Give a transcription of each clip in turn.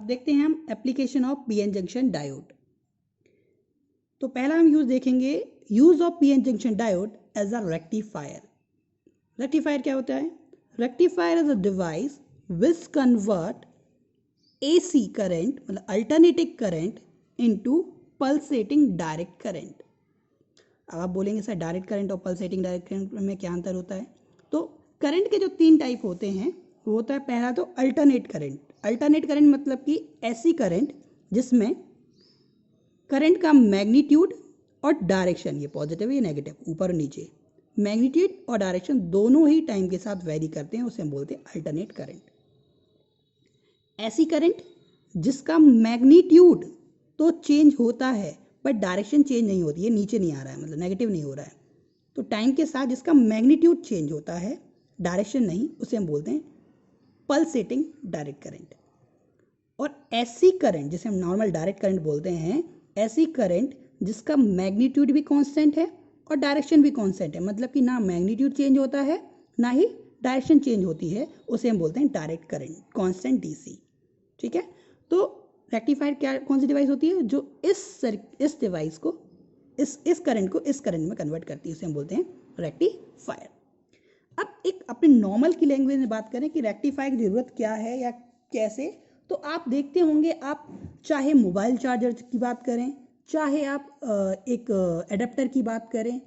अब देखते हैं हम application of PN junction diode. तो पहला हम यूज देखेंगे use of PN junction diode as a rectifier. Rectifier क्या होता है? Rectifier is a device which convert AC current मतलब alternating current into pulsating direct current. अब आप बोलेंगे सर डायरेक्ट करंट और पल्सेटिंग डायरेक्ट करंट में क्या अंतर होता है? तो करंट के जो 3 टाइप होते हैं वो होता है पहला तो अल्टरनेट करंट। अल्टरनेट करंट मतलब कि ऐसी करंट जिसमें करंट का मैग्नीट्यूड और डायरेक्शन, ये पॉजिटिव या नेगेटिव, ऊपर और नीचे, मैग्नीट्यूड और डायरेक्शन दोनों ही टाइम के साथ वेरी करते हैं, उसे हम बोलते हैं अल्टरनेट करंट। ऐसी करंट जिसका मैग्नीट्यूड तो चेंज होता है बट डायरेक्शन चेंज नहीं होती है, नीचे नहीं आ रहा है, मतलब नेगेटिव नहीं हो रहा है। तो टाइम के साथ जिसका मैग्नीट्यूड चेंज होता है, डायरेक्शन नहीं, उसे हम बोलते हैं पल्सेटिंग डायरेक्ट करंट। और ऐसी करंट जिसे हम नॉर्मल डायरेक्ट करंट बोलते हैं, ऐसी करंट जिसका मैग्नीट्यूड भी कांस्टेंट है और डायरेक्शन भी कांस्टेंट है, मतलब कि ना मैग्नीट्यूड चेंज होता है ना ही डायरेक्शन चेंज होती है, उसे हम बोलते हैं डायरेक्ट करंट, कांस्टेंट डीसी। ठीक है, तो रेक्टिफायर क्या, कौन सी डिवाइस होती है जो इस डिवाइस को इस करंट को इस करंट में कन्वर्ट करती है, उसे हम बोलते हैं रेक्टिफायर। अब एक अपने नॉर्मल की लैंग्वेज में बात करें कि रेक्टिफायर की ज़रूरत क्या है या कैसे, तो आप देखते होंगे, आप चाहे मोबाइल चार्जर की बात करें, चाहे आप एक एडेप्टर की बात करें,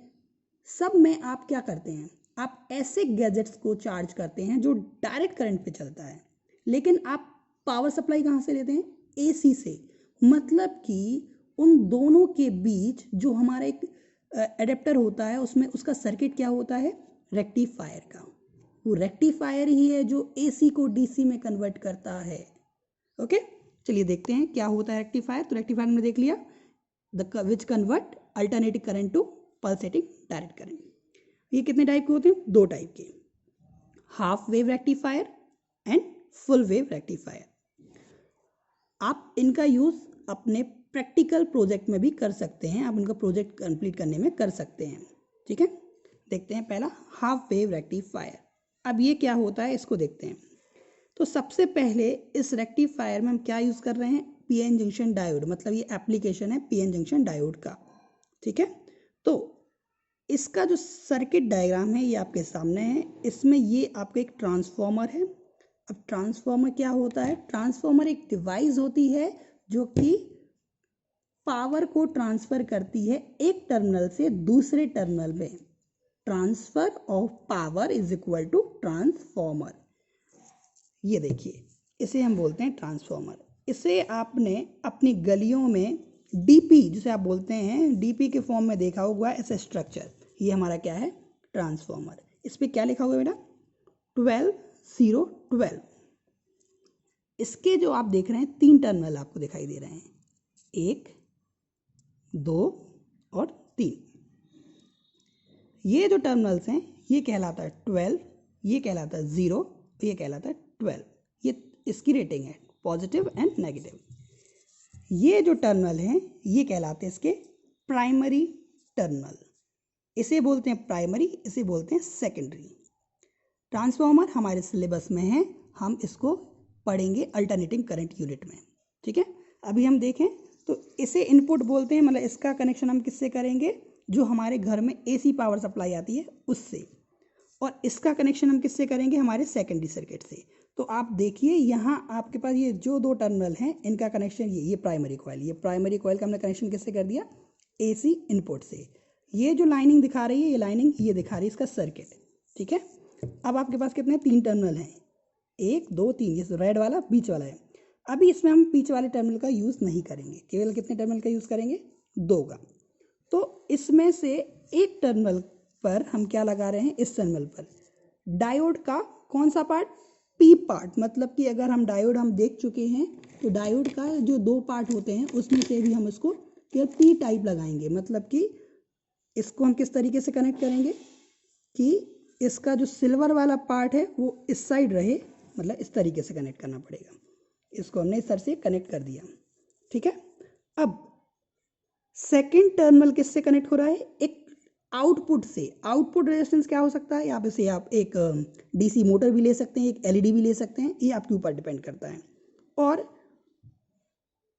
सब में आप क्या करते हैं, आप ऐसे गैजेट्स को चार्ज करते हैं जो डायरेक्ट करंट पे चलता है, लेकिन आप पावर सप्लाई कहाँ से लेते हैं? एसी से। मतलब कि उन दोनों के बीच जो हमारा एक एडेप्टर होता है उसमें उसका सर्किट क्या होता है? रेक्टिफायर का। वो रेक्टिफायर ही है जो एसी को डीसी में कन्वर्ट करता है। ओके, चलिए देखते हैं क्या होता है रेक्टिफायर। तो रेक्टिफायर हमने देख लिया, which convert alternating current to pulsating direct current. ये कितने टाइप के होते हैं? 2 टाइप के, half wave rectifier and full wave rectifier. आप इनका यूज अपने प्रैक्टिकल प्रोजेक्ट में भी कर सकते हैं, आप इनका प्रोजेक्ट कंप्लीट करने में कर सकते हैं। ठीक है, देखते हैं पहला हाफ वेव रेक्टिफायर। अब ये क्या होता है इसको देखते हैं। तो सबसे पहले इस रेक्टिफायर में हम क्या यूज कर रहे हैं? पीएन जंक्शन डायोड, मतलब ये एप्लीकेशन है पीएन जंक्शन डायोड का। ठीक है, तो इसका जो सर्किट डायग्राम है ये आपके सामने है। इसमें ये आपका एक ट्रांसफॉर्मर है। अब ट्रांसफॉर्मर क्या होता है? ट्रांसफॉर्मर एक डिवाइस होती है जो कि पावर को ट्रांसफर करती है एक टर्मिनल से दूसरे टर्मिनल में। Transfer of power is equal to transformer. ये देखिए, इसे हम बोलते हैं ट्रांसफॉर्मर। इसे आपने अपनी गलियों में डीपी जिसे आप बोलते हैं, डीपी के फॉर्म में देखा होगा ऐसा स्ट्रक्चर। ये हमारा क्या है? ट्रांसफॉर्मर। इस पर क्या लिखा होगा बेटा? 12-0-12। इसके जो आप देख रहे हैं 3 टर्मिनल आपको दिखाई दे रहे हैं, 1, 2 और 3। ये जो टर्मिनल्स हैं ये कहलाता है 12, ये कहलाता है 0, ये कहलाता है 12। ये इसकी रेटिंग है पॉजिटिव एंड नेगेटिव। ये जो टर्मिनल हैं ये कहलाते हैं इसके प्राइमरी टर्मिनल। इसे बोलते हैं प्राइमरी, इसे बोलते हैं सेकेंडरी। ट्रांसफॉर्मर हमारे सिलेबस में है, हम इसको पढ़ेंगे अल्टरनेटिंग करंट यूनिट में। ठीक है, अभी हम देखें तो इसे इनपुट बोलते हैं, मतलब इसका कनेक्शन हम किससे करेंगे? जो हमारे घर में एसी पावर सप्लाई आती है उससे। और इसका कनेक्शन हम किससे करेंगे? हमारे सेकेंडरी सर्किट से। तो आप देखिए यहाँ आपके पास ये जो 2 टर्मिनल हैं इनका कनेक्शन ये प्राइमरी कॉइल, ये प्राइमरी कॉइल का हमने कनेक्शन किससे कर दिया? एसी इनपुट से। ये जो लाइनिंग दिखा रही है, ये लाइनिंग ये दिखा रही है इसका सर्किट। ठीक है, अब आपके पास कितने 3 टर्मिनल हैं, 1, 2, 3। ये रेड वाला बीच वाला है। अभी इसमें हम बीच वाले टर्मिनल का यूज़ नहीं करेंगे, केवल कितने टर्मिनल का यूज़ करेंगे? 2 का। तो इसमें से एक टर्मिनल पर हम क्या लगा रहे हैं? इस टर्मिनल पर डायोड का कौन सा पार्ट? P part. मतलब कि अगर हम डायोड हम देख चुके हैं तो डायोड का जो 2 पार्ट होते हैं उसमें से भी हम इसको केवल पी टाइप लगाएंगे। मतलब कि इसको हम किस तरीके से कनेक्ट करेंगे कि इसका जो सिल्वर वाला पार्ट है वो इस साइड रहे, मतलब इस तरीके से कनेक्ट करना पड़ेगा। इसको हमने इस तरह से कनेक्ट कर दिया। ठीक है, अब सेकेंड टर्मिनल किससे कनेक्ट हो रहा है? एक आउटपुट से। आउटपुट रेजिस्टेंस क्या हो सकता है? आप इसे आप एक डीसी मोटर भी ले सकते हैं, एक एलईडी भी ले सकते हैं, ये आपके ऊपर डिपेंड करता है। और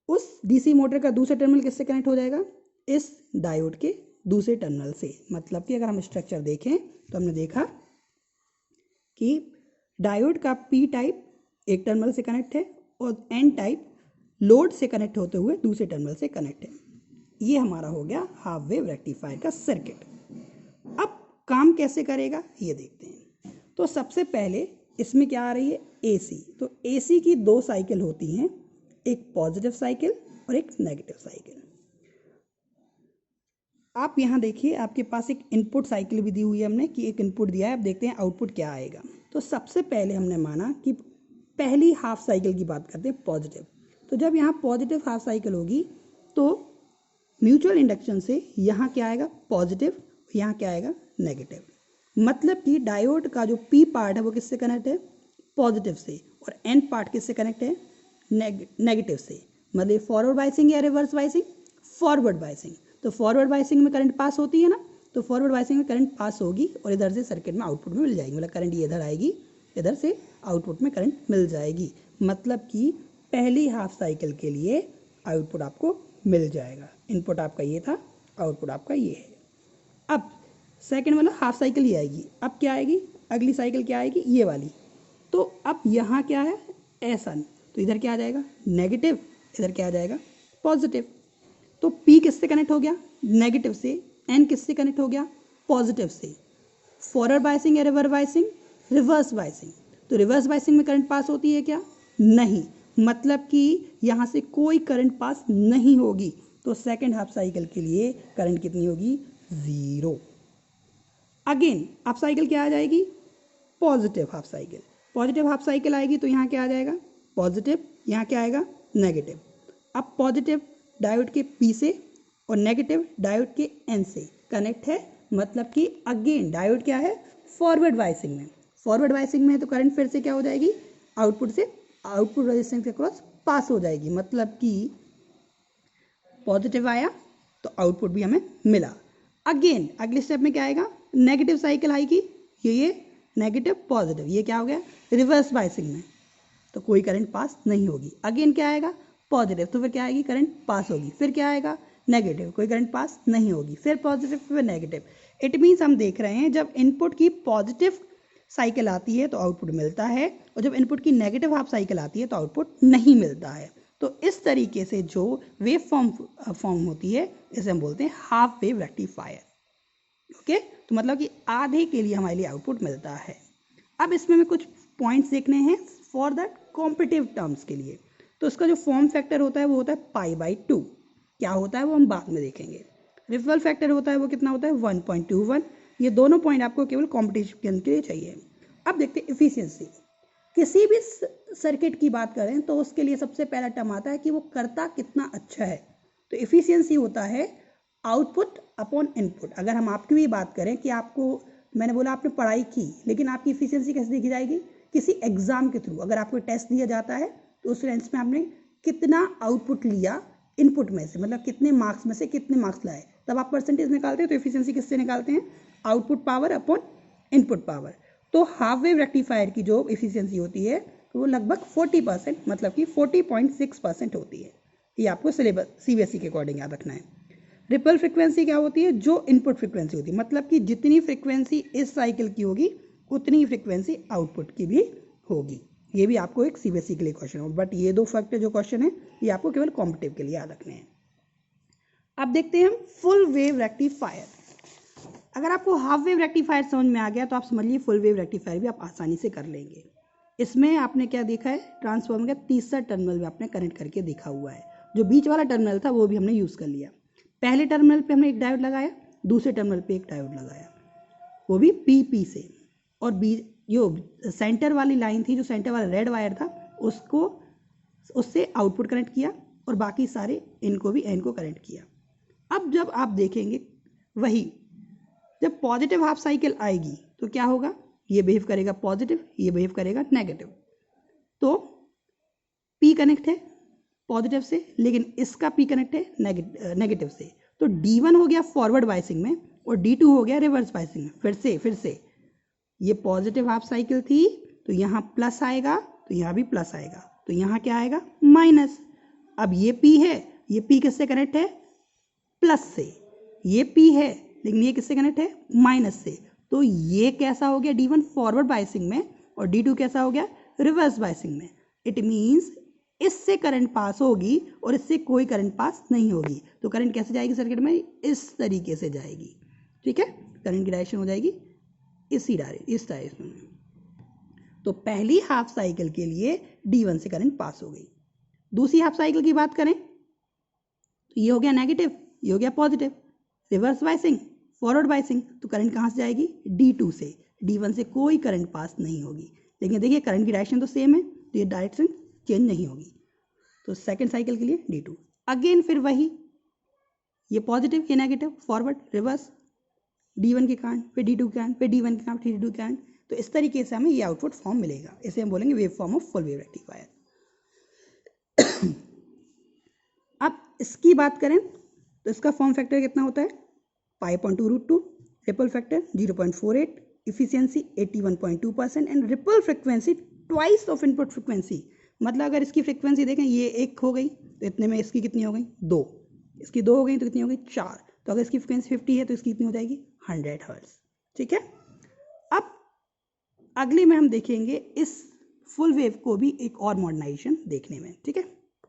उस डीसी मोटर का दूसरा टर्मिनल किससे कनेक्ट हो जाएगा, इस डायोड के दूसरे टर्मिनल से। मतलब कि अगर हम स्ट्रक्चर देखें तो हमने देखा कि डायोड का पी टाइप एक टर्मिनल से कनेक्ट है और एन टाइप लोड से कनेक्ट होते हुए दूसरे टर्मिनल से कनेक्ट है। ये हमारा हो गया हाफ वेव रेक्टिफायर का सर्किट। अब काम कैसे करेगा ये देखते हैं। तो सबसे पहले इसमें क्या आ रही है, एसी। तो एसी की दो साइकिल होती हैं, एक पॉजिटिव साइकिल और एक नेगेटिव साइकिल। आप यहाँ देखिए, आपके पास एक इनपुट साइकिल भी दी हुई है हमने कि एक इनपुट दिया है, अब देखते हैं आउटपुट क्या आएगा। तो सबसे पहले हमने माना कि पहली हाफ साइकिल की बात करते हैं, पॉजिटिव। तो जब यहाँ पॉजिटिव हाफ साइकिल होगी तो म्यूचुअल इंडक्शन से यहाँ क्या आएगा, पॉजिटिव, यहाँ क्या आएगा, नेगेटिव। मतलब कि डायोड का जो पी पार्ट है वो किससे कनेक्ट है, पॉजिटिव से, और एन पार्ट किससे कनेक्ट है, नेगेटिव से। मतलब फॉरवर्ड बायसिंग या रिवर्स बायसिंग, फॉरवर्ड बायसिंग। तो फॉरवर्ड बायसिंग में करंट पास होती है ना, तो फॉरवर्ड बायसिंग में करंट पास होगी और इधर से सर्किट में आउटपुट में मिल जाएगी। मतलब करंट ये इधर आएगी, इधर से आउटपुट में करंट मिल जाएगी। मतलब कि पहली हाफ साइकिल के लिए आउटपुट आपको मिल जाएगा। इनपुट आपका ये था, आउटपुट आपका ये है। अब सेकंड वाला हाफ साइकिल ये आएगी। अब क्या आएगी, अगली साइकिल क्या आएगी, ये वाली। तो अब यहाँ क्या है, ऐसा नहीं, तो इधर क्या आ जाएगा, नेगेटिव, इधर क्या आ जाएगा, पॉजिटिव। तो P किससे कनेक्ट हो गया, नेगेटिव से। N किससे कनेक्ट हो गया, पॉजिटिव से। फॉरवर्ड बायसिंग या रिवर्स बायसिंग, रिवर्स बायसिंग। तो रिवर्स बायसिंग में करंट पास होती है क्या, नहीं। मतलब कि यहाँ से कोई करंट पास नहीं होगी। तो सेकेंड हाफ साइकिल के लिए करंट कितनी होगी, 0। अगेन हाफ साइकिल क्या आ जाएगी, positive half cycle. Positive half cycle आएगी तो यहाँ क्या आ जाएगा, पॉजिटिव, यहाँ क्या आएगा, नेगेटिव। अब पॉजिटिव डायोड के P से और नेगेटिव डायोड के N से कनेक्ट है। मतलब कि अगेन डायोड क्या है, फॉरवर्ड बायसिंग में। फॉरवर्ड बायसिंग में है तो करंट फिर से क्या हो जाएगी, आउटपुट से आउटपुट रेजिस्टेंस के क्रॉस पास हो जाएगी। मतलब कि पॉजिटिव आया तो आउटपुट भी हमें मिला। अगेन अगले स्टेप में क्या आएगा, नेगेटिव साइकिल आएगी, ये नेगेटिव पॉजिटिव, ये क्या हो गया, रिवर्स बायसिंग में, तो कोई करंट पास नहीं होगी। अगेन क्या आएगा, पॉजिटिव, तो फिर क्या आएगी, करंट पास होगी। फिर क्या आएगा, नेगेटिव, कोई करंट पास नहीं होगी। फिर पॉजिटिव, फिर नेगेटिव। इट मीन्स हम देख रहे हैं जब इनपुट की पॉजिटिव साइकिल आती है तो आउटपुट मिलता है, और जब इनपुट की नेगेटिव हाफ साइकिल आती है तो आउटपुट नहीं मिलता है। तो इस तरीके से जो वेव फॉर्म होती है इसे हम बोलते हैं हाफ वेव रेक्टिफायर। ओके, तो मतलब कि आधे के लिए हमारे लिए आउटपुट मिलता है। अब इसमें हमें कुछ पॉइंट्स देखने हैं फॉर दैट कॉम्पिटिटिव टर्म्स के लिए। तो इसका जो फॉर्म फैक्टर होता है वो होता है π/2। क्या होता है वो हम बाद में देखेंगे। रिपल फैक्टर होता है वो कितना होता है, 1.21। ये दोनों पॉइंट आपको केवल कॉम्पिटिशन के लिए चाहिए। अब देखते हैं इफिशियंसी। किसी भी सर्किट की बात करें तो उसके लिए सबसे पहला टर्म आता है कि वो करता कितना अच्छा है। तो इफिशियंसी होता है आउटपुट अपॉन इनपुट। अगर हम आपकी भी बात करें कि आपको, मैंने बोला आपने पढ़ाई की, लेकिन आपकी इफिशियंसी कैसे देखी जाएगी, किसी एग्जाम के थ्रू। अगर आपको टेस्ट दिया जाता है तो उस रेंज में आपने कितना आउटपुट लिया इनपुट में से, मतलब कितने मार्क्स में से कितने मार्क्स लाए, तब आप परसेंटेज निकालते हैं। तो इफिशियंसी किससे निकालते हैं, output power upon input power. तो हाफ वेव रेक्टिफायर की जो इफिशियंसी होती है वो लगभग 40%, मतलब कि 40.6% होती है। ये आपको सिलेबस CBSE के अकॉर्डिंग याद रखना है। रिपल फ्रिक्वेंसी क्या होती है, जो इनपुट फ्रिक्वेंसी होती है, मतलब कि जितनी फ्रिक्वेंसी इस साइकिल की होगी उतनी ही फ्रिक्वेंसी आउटपुट की भी होगी। ये भी आपको एक CBSE के लिए क्वेश्चन हो, बट ये दो फैक्टर जो क्वेश्चन है ये आपको केवल कॉम्पिटिटिव के लिए याद रखने हैं। अब देखते हैं हम फुल वेव रेक्टिफायर। अगर आपको हाफ वेव रेक्टिफायर समझ में आ गया तो आप समझ लीजिए फुल वेव रेक्टिफायर भी आप आसानी से कर लेंगे। इसमें आपने क्या देखा है, ट्रांसफार्मर का तीसरा टर्मिनल भी आपने कनेक्ट करके देखा हुआ है। जो बीच वाला टर्मिनल था वो भी हमने यूज़ कर लिया। पहले टर्मिनल पे हमने एक डायोड लगाया, दूसरे टर्मिनल पे एक डायोड लगाया, वो भी PP से। और जो सेंटर वाली लाइन थी, जो सेंटर वाला रेड वायर था, उससे आउटपुट कनेक्ट किया और बाकी सारे इनको भी N को कनेक्ट किया। अब जब आप देखेंगे वही, जब पॉजिटिव हाफ साइकिल आएगी तो क्या होगा, ये बिहेव करेगा पॉजिटिव, ये बिहेव करेगा नेगेटिव। तो P कनेक्ट है पॉजिटिव से, लेकिन इसका P कनेक्ट है नेगेटिव से। तो D1 हो गया फॉरवर्ड बायसिंग में और D2 हो गया रिवर्स बायसिंग में। फिर से ये पॉजिटिव हाफ साइकिल थी तो यहाँ प्लस आएगा, तो यहाँ भी प्लस आएगा, तो यहाँ क्या आएगा, माइनस। अब ये P है, ये P किससे कनेक्ट है? प्लस से। ये P है लेकिन ये किससे कनेक्ट है? माइनस से। तो ये कैसा हो गया D1 फॉरवर्ड बायसिंग में और D2 कैसा हो गया? रिवर्स बायसिंग में। इट मीन्स इससे करंट पास होगी और इससे कोई करंट पास नहीं होगी। तो करंट कैसे जाएगी सर्किट में? इस तरीके से जाएगी। ठीक है, करंट की डायरेक्शन हो जाएगी इस डायरेक्शन में। तो पहली हाफ साइकिल के लिए D1 से करंट पास हो गई। दूसरी हाफ साइकिल की बात करें तो ये हो गया नेगेटिव, ये हो गया positive. Reverse biasing, forward biasing, तो करंट कहाँ से जाएगी? D2 से। D1 से कोई करंट पास नहीं होगी। लेकिन देखिए करंट की डायरेक्शन तो सेम है, तो ये डायरेक्शन चेंज नहीं होगी। तो सेकेंड साइकिल के लिए D2 अगेन फिर वही, ये पॉजिटिव, ये नेगेटिव, फॉरवर्ड रिवर्स, D1 के कारण, फिर D2 के कारण, फिर D1 के कारण, फिर D2 के कारण। तो इस तरीके से हमें ये आउटपुट फॉर्म मिलेगा। इसे हम बोलेंगे wave form of full wave rectifier. अब इसकी बात करें तो इसका फॉर्म फैक्टर कितना होता है? π/√2, ripple factor 0.48, efficiency 81.2% and ripple frequency twice of input frequency. मतलब अगर इसकी फ्रिक्वेंसी देखें, ये 1 हो गई तो इतने में इसकी कितनी हो गई? 2। इसकी 2 हो गई तो कितनी हो गई? 4। तो अगर इसकी फ्रिक्वेंसी 50 है तो इसकी कितनी हो जाएगी? 100 हर्ट्ज। ठीक है, अब अगले में हम देखेंगे इस फुल वेव को भी एक और मॉडर्नाइजेशन देखने में। ठीक है।